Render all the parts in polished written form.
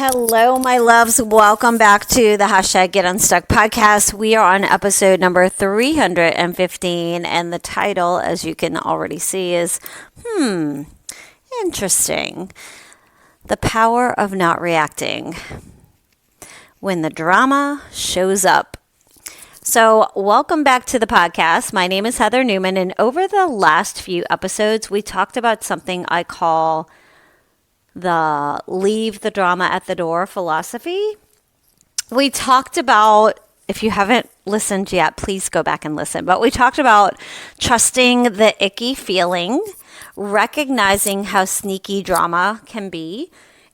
Hello, my loves. Welcome back to the Get Unstuck podcast. We are on episode number 315, and the title, as you can already see, is interesting. The power of not reacting when the drama shows up. So, welcome back to the podcast. My name is Heather Newman, and over the last few episodes, we talked about something I call the leave the drama at the door philosophy. We talked about, if you haven't listened yet, please go back and listen. But we talked about trusting the icky feeling, recognizing how sneaky drama can be,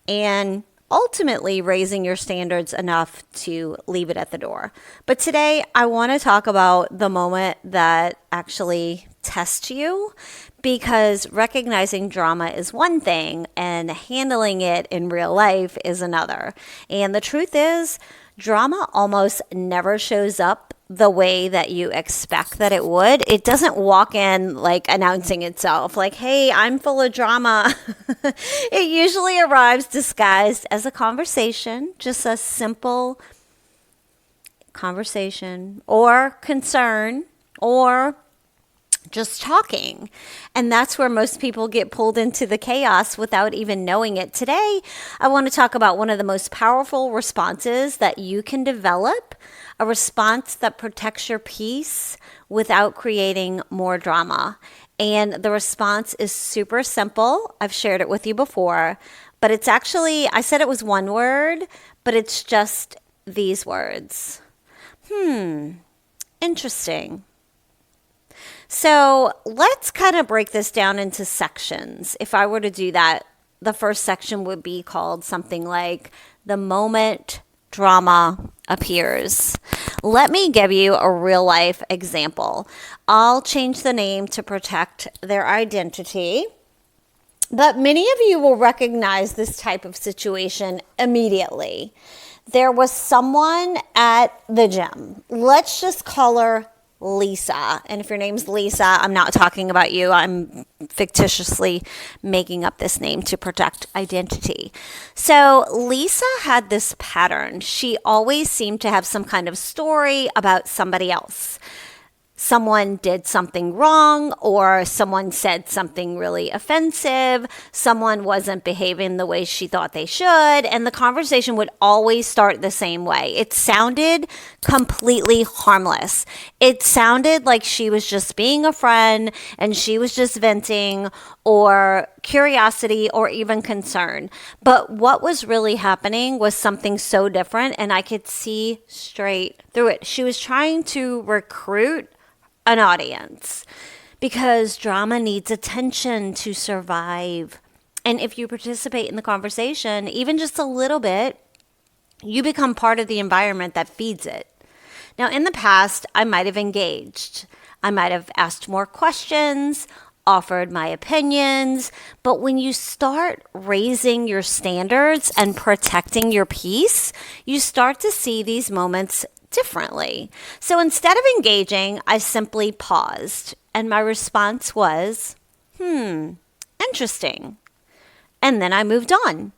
and ultimately raising your standards enough to leave it at the door. But today I want to talk about the moment that actually tests you, because recognizing drama is one thing and handling it in real life is another. And the truth is, drama almost never shows up the way that you expect that it would. It doesn't walk in like announcing itself, like, hey, I'm full of drama. It usually arrives disguised as a conversation, just a simple conversation or concern or just talking. And that's where most people get pulled into the chaos without even knowing it. Today, I want to talk about one of the most powerful responses that you can develop, a response that protects your peace without creating more drama. And the response is super simple. I've shared it with you before, but it's actually, I said it was one word, but it's just these words. Interesting. So let's kind of break this down into sections. If I were to do that, the first section would be called something like the moment drama appears. Let me give you a real life example. I'll change the name to protect their identity, but many of you will recognize this type of situation immediately. There was someone at the gym. Let's just call her Lisa. And if your name's Lisa, I'm not talking about you. I'm fictitiously making up this name to protect identity. So Lisa had this pattern. She always seemed to have some kind of story about somebody else. Someone did something wrong, or someone said something really offensive. Someone wasn't behaving the way she thought they should. And the conversation would always start the same way. It sounded completely harmless. It sounded like she was just being a friend and she was just venting, or curiosity, or even concern. But what was really happening was something so different, and I could see straight through it. She was trying to recruit an audience, because drama needs attention to survive. And if you participate in the conversation, even just a little bit, you become part of the environment that feeds it. Now, in the past, I might have engaged. I might have asked more questions, offered my opinions. But when you start raising your standards and protecting your peace, you start to see these moments differently. So instead of engaging, I simply paused, and my response was, interesting. And then I moved on.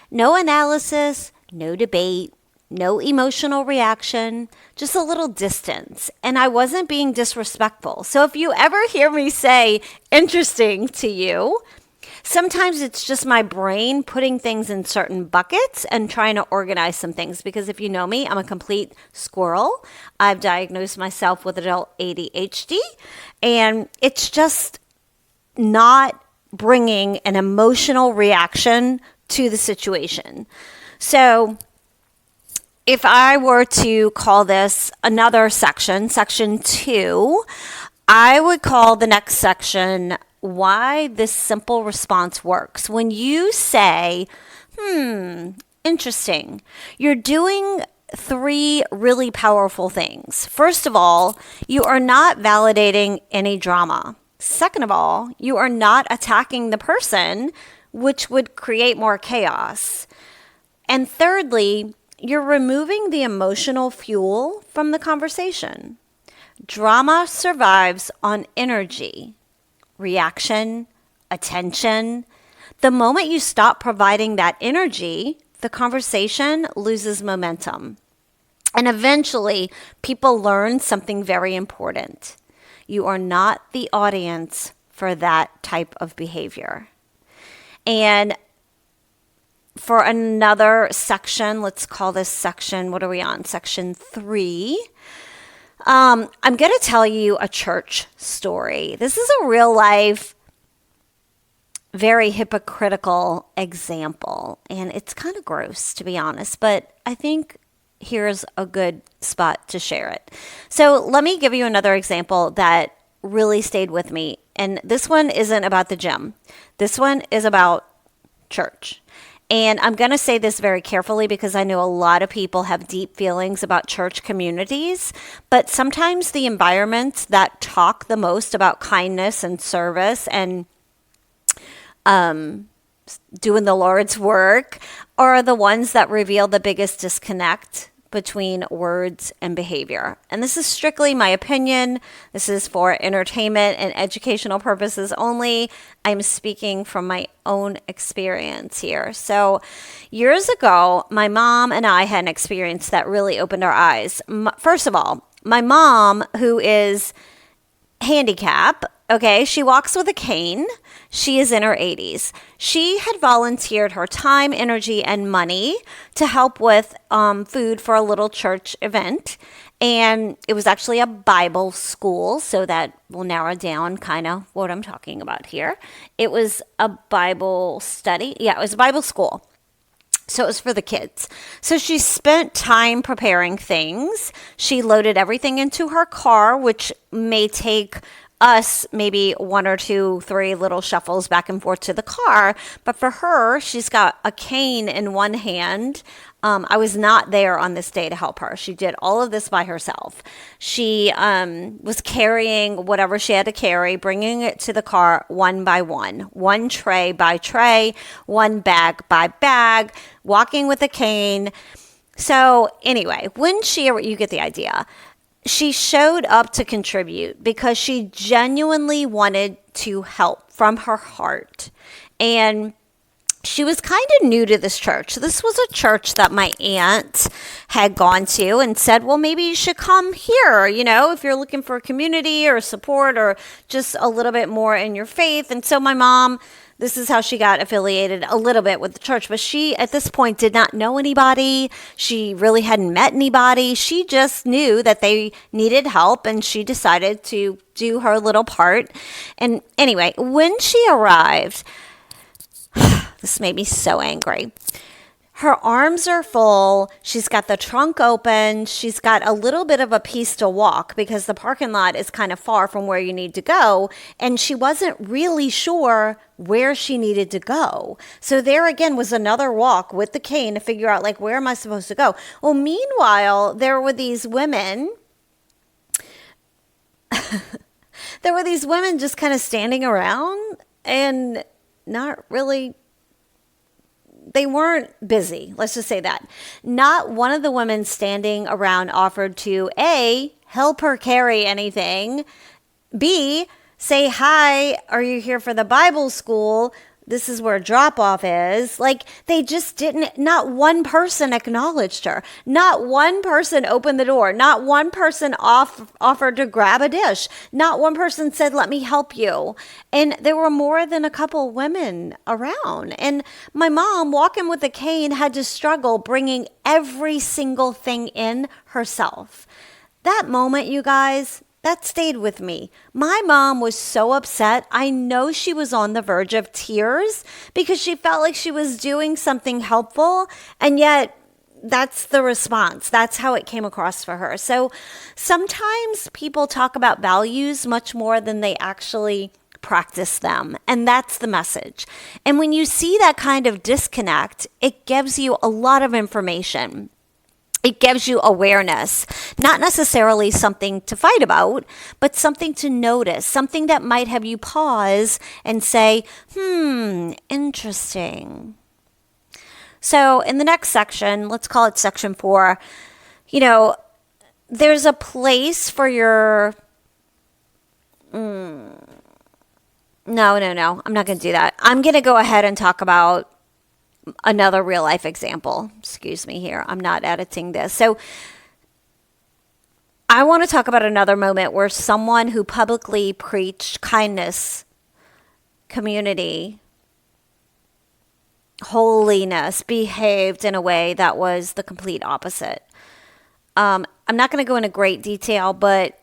No analysis, no debate, no emotional reaction, just a little distance. And I wasn't being disrespectful. So if you ever hear me say interesting to you, sometimes it's just my brain putting things in certain buckets and trying to organize some things. Because if you know me, I'm a complete squirrel. I've diagnosed myself with adult ADHD, and it's just not bringing an emotional reaction to the situation. So if I were to call this another section, section 2, I would call the next section why this simple response works. When you say, interesting, you're doing 3 really powerful things. First of all, you are not validating any drama. Second of all, you are not attacking the person, which would create more chaos. And thirdly, you're removing the emotional fuel from the conversation. Drama survives on energy, reaction, attention. The moment you stop providing that energy the conversation loses momentum. And eventually, people learn something very important. You are not the audience for that type of behavior. And for another section, let's call this section, what are we on? Section 3. I'm going to tell you a church story. This is a real life, very hypocritical example. And it's kind of gross, to be honest, but I think here's a good spot to share it. So let me give you another example that really stayed with me. And this one isn't about the gym. This one is about church. And I'm going to say this very carefully because I know a lot of people have deep feelings about church communities, but sometimes the environments that talk the most about kindness and service and doing the Lord's work are the ones that reveal the biggest disconnect between words and behavior. And this is strictly my opinion. This is for entertainment and educational purposes only. I'm speaking from my own experience here. So years ago, my mom and I had an experience that really opened our eyes. First of all, my mom, who is handicapped, okay, she walks with a cane. She is in her 80s. She had volunteered her time, energy, and money to help with food for a little church event. And it was actually a Bible school, so that will narrow down kind of what I'm talking about here. It was a Bible study. Yeah, it was a Bible school. So it was for the kids. So she spent time preparing things. She loaded everything into her car, which may take us maybe 1 or 2, 3 little shuffles back and forth to the car. But for her, she's got a cane in one hand. I was not there on this day to help her. She did all of this by herself. She was carrying whatever she had to carry, bringing it to the car one by one tray by tray, one bag by bag, walking with a cane. So anyway, you get the idea. She showed up to contribute because she genuinely wanted to help from her heart. And she was kind of new to this church. This was a church that my aunt had gone to and said, well, maybe you should come here, if you're looking for a community or support or just a little bit more in your faith. And so my mom, this is how she got affiliated a little bit with the church. But she, at this point, did not know anybody. She really hadn't met anybody. She just knew that they needed help, and she decided to do her little part. And anyway, when she arrived, this made me so angry. Her arms are full. She's got the trunk open. She's got a little bit of a piece to walk because the parking lot is kind of far from where you need to go. And she wasn't really sure where she needed to go. So there again was another walk with the cane to figure out, where am I supposed to go? Well, meanwhile, there were these women. There were these women just kind of standing around and not really. They weren't busy. Let's just say that. Not one of the women standing around offered to A, help her carry anything, B, say, hi, are you here for the Bible school? This is where drop-off is. They just didn't, not one person acknowledged her. Not one person opened the door. Not one person offered to grab a dish. Not one person said, let me help you. And there were more than a couple women around. And my mom, walking with a cane, had to struggle bringing every single thing in herself. That moment, you guys, that stayed with me. My mom was so upset. I know she was on the verge of tears because she felt like she was doing something helpful, and yet that's the response. That's how it came across for her. So sometimes people talk about values much more than they actually practice them. And that's the message. And when you see that kind of disconnect, it gives you a lot of information. It gives you awareness, not necessarily something to fight about, but something to notice, something that might have you pause and say, interesting. So in the next section, let's call it section 4, there's a place for your, no, I'm not going to do that. I'm going to go ahead and talk about another real life example. Excuse me here. I'm not editing this. So I want to talk about another moment where someone who publicly preached kindness, community, holiness behaved in a way that was the complete opposite. I'm not going to go into great detail, but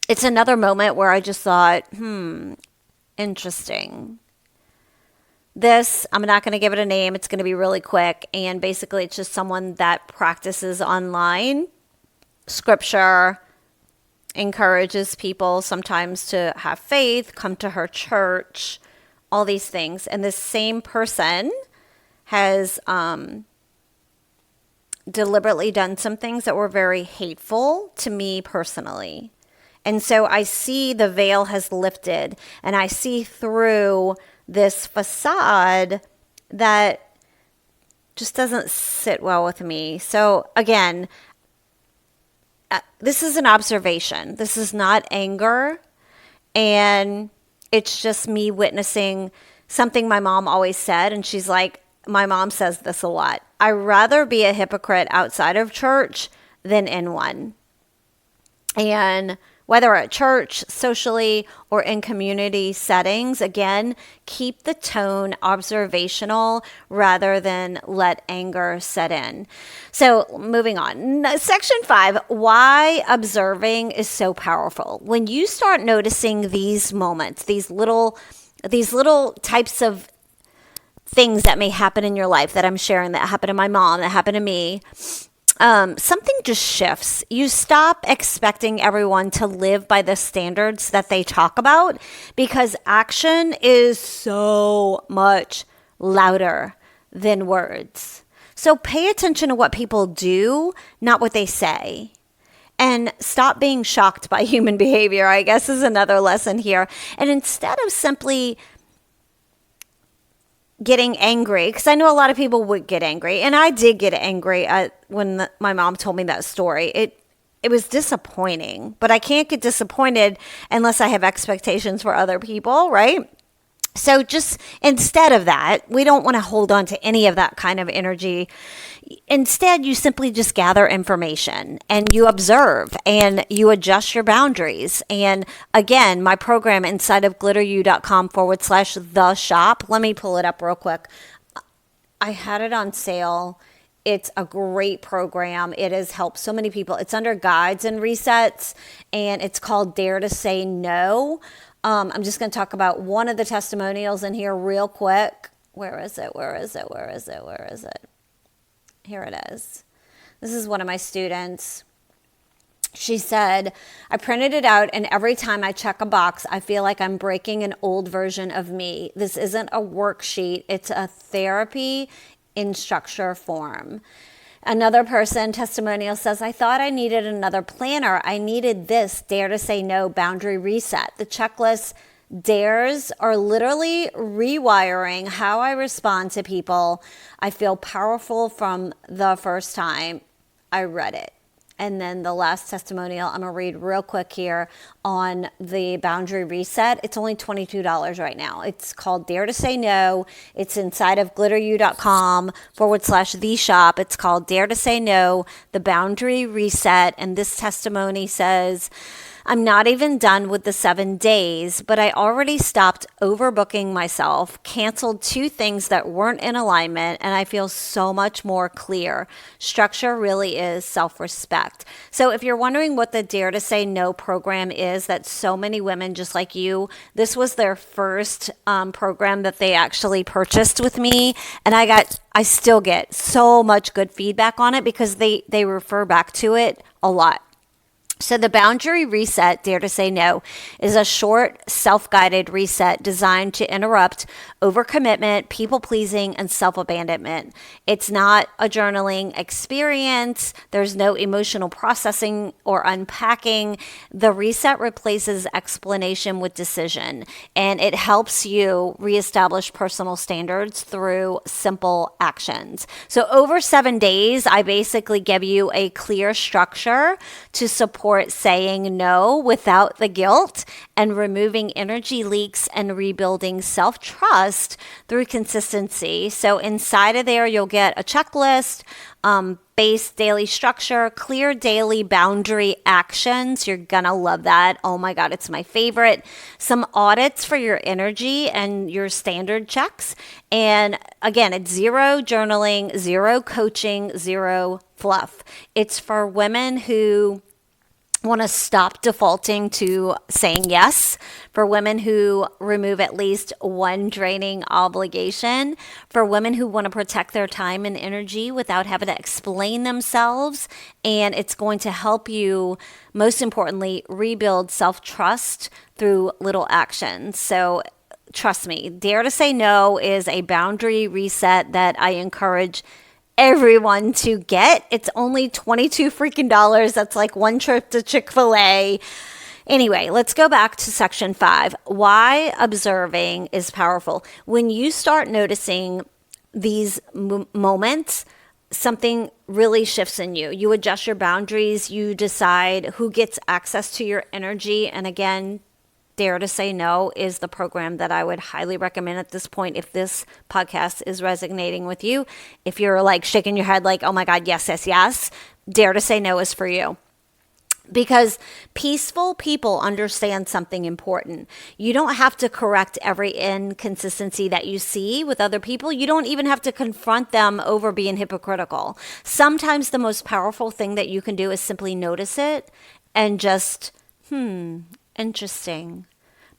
it's another moment where I just thought, interesting. This, I'm not going to give it a name. It's going to be really quick. And basically, it's just someone that practices online scripture, encourages people sometimes to have faith, come to her church, all these things. And this same person has deliberately done some things that were very hateful to me personally. And so I see the veil has lifted, and I see through this facade that just doesn't sit well with me. So again, this is an observation. This is not anger. And it's just me witnessing something my mom always said. And she's like, my mom says this a lot. I'd rather be a hypocrite outside of church than in one. And whether at church, socially, or in community settings, again, keep the tone observational rather than let anger set in. So moving on. Section 5, why observing is so powerful. When you start noticing these moments, these little types of things that may happen in your life that I'm sharing, that happened to my mom, that happened to me, something just shifts. You stop expecting everyone to live by the standards that they talk about, because action is so much louder than words. So pay attention to what people do, not what they say. And stop being shocked by human behavior, I guess, is another lesson here. And instead of simply getting angry, because I know a lot of people would get angry, and I did get angry when my mom told me that story. It was disappointing, but I can't get disappointed unless I have expectations for other people, right? So just instead of that, we don't want to hold on to any of that kind of energy. Instead, you simply just gather information and you observe and you adjust your boundaries. And again, my program inside of glitteru.com/the shop. Let me pull it up real quick. I had it on sale. It's a great program. It has helped so many people. It's under guides and resets, and it's called Dare to Say No. I'm just going to talk about one of the testimonials in here real quick. Where is it? Here it is. This is one of my students. She said, I printed it out, and every time I check a box, I feel like I'm breaking an old version of me. This isn't a worksheet. It's a therapy in structure form. Another person, testimonial, says, I thought I needed another planner. I needed this Dare to Say No boundary reset. The checklist dares are literally rewiring how I respond to people. I feel powerful from the first time I read it. And then the last testimonial, I'm going to read real quick here on the boundary reset. It's only $22 right now. It's called Dare to Say No. It's inside of glitteru.com/the shop. It's called Dare to Say No, the boundary reset. And this testimony says, I'm not even done with the 7 days, but I already stopped overbooking myself, canceled 2 things that weren't in alignment, and I feel so much more clear. Structure really is self-respect. So if you're wondering what the Dare to Say No program is, that so many women just like you, this was their first program that they actually purchased with me, and I still get so much good feedback on it because they refer back to it a lot. So the boundary reset, Dare to Say No, is a short, self-guided reset designed to interrupt overcommitment, people-pleasing, and self-abandonment. It's not a journaling experience. There's no emotional processing or unpacking. The reset replaces explanation with decision, and it helps you reestablish personal standards through simple actions. So over 7 days, I basically give you a clear structure to support support saying no without the guilt and removing energy leaks and rebuilding self-trust through consistency. So inside of there, you'll get a checklist, base daily structure, clear daily boundary actions. You're gonna love that. Oh my God, it's my favorite. Some audits for your energy and your standard checks. And again, it's zero journaling, zero coaching, zero fluff. It's for women who want to stop defaulting to saying yes, for women who remove at least one draining obligation, for women who want to protect their time and energy without having to explain themselves. And it's going to help you, most importantly, rebuild self-trust through little actions. So trust me, Dare to Say No is a boundary reset that I encourage everyone to get. It's only $22 freaking dollars. That's like one trip to Chick-fil-A. Anyway, let's go back to section 5. Why observing is powerful. When you start noticing these moments, something really shifts in you. You adjust your boundaries. You decide who gets access to your energy. And again, Dare to Say No is the program that I would highly recommend at this point if this podcast is resonating with you. If you're like shaking your head like, oh my God, yes, yes, yes, Dare to Say No is for you. Because peaceful people understand something important. You don't have to correct every inconsistency that you see with other people. You don't even have to confront them over being hypocritical. Sometimes the most powerful thing that you can do is simply notice it and just, interesting.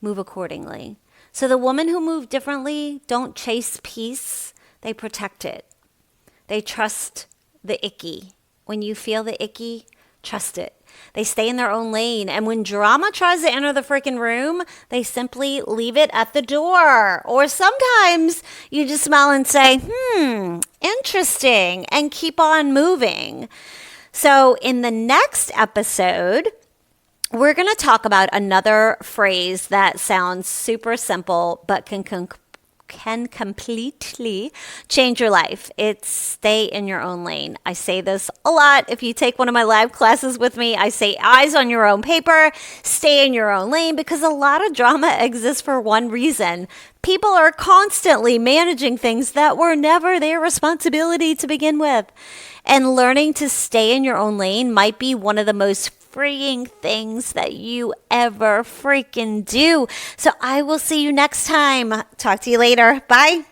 Move accordingly. So the women who move differently don't chase peace. They protect it. They trust the icky. When you feel the icky, trust it. They stay in their own lane. And when drama tries to enter the freaking room, they simply leave it at the door. Or sometimes you just smile and say, interesting, and keep on moving. So in the next episode, we're going to talk about another phrase that sounds super simple, but can completely change your life. It's stay in your own lane. I say this a lot. If you take one of my live classes with me, I say eyes on your own paper, stay in your own lane, because a lot of drama exists for one reason. People are constantly managing things that were never their responsibility to begin with. And learning to stay in your own lane might be one of the most freeing things that you ever freaking do. So I will see you next time. Talk to you later. Bye.